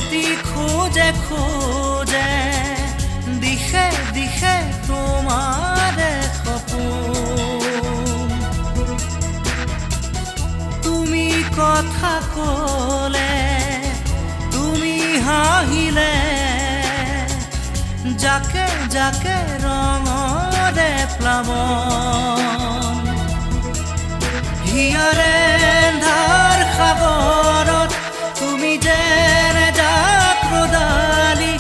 অতি খোঁজে খোঁজে দিশে দিশে তোমাৰে সপোন তুমি কথা কলে তুমি হাঁহিলে যাকে যাকে ৰঙৰে প্লাৱন হিয়াৰে ধাৰ সাগৰত তুমি যেনে জাক ৰদালি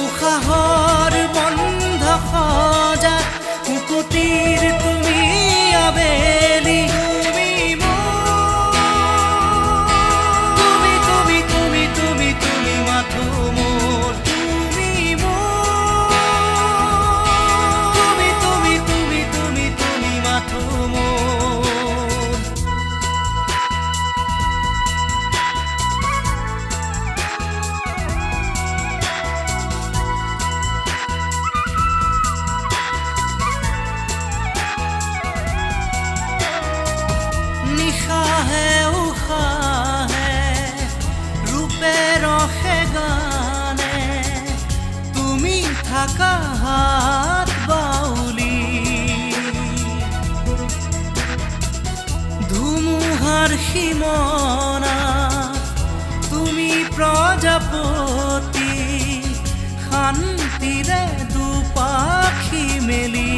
উশাহৰ বন্ধ সজা মুকুতিৰ তুমি আবেলি তুমি তুমি তুমি তুমি তুমি তুমি মাথো মোৰ তুমি তুমি তুমি তুমি তুমি তুমি মাথো মোৰ নিশাহে উশাহে ৰূপে ৰসে গানে তুমি থাকা হাত বাউলি ধুমুহাৰ সীমনা তুমি প্ৰজাপতি শান্তিৰে দুপাখি মেলি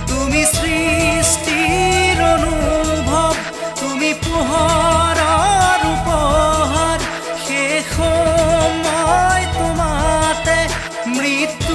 তুমি সৃষ্টিৰ অনুভৱ তুমি পোহৰৰ উপহাৰ শেষ সময় তোমাতে মৃত্যু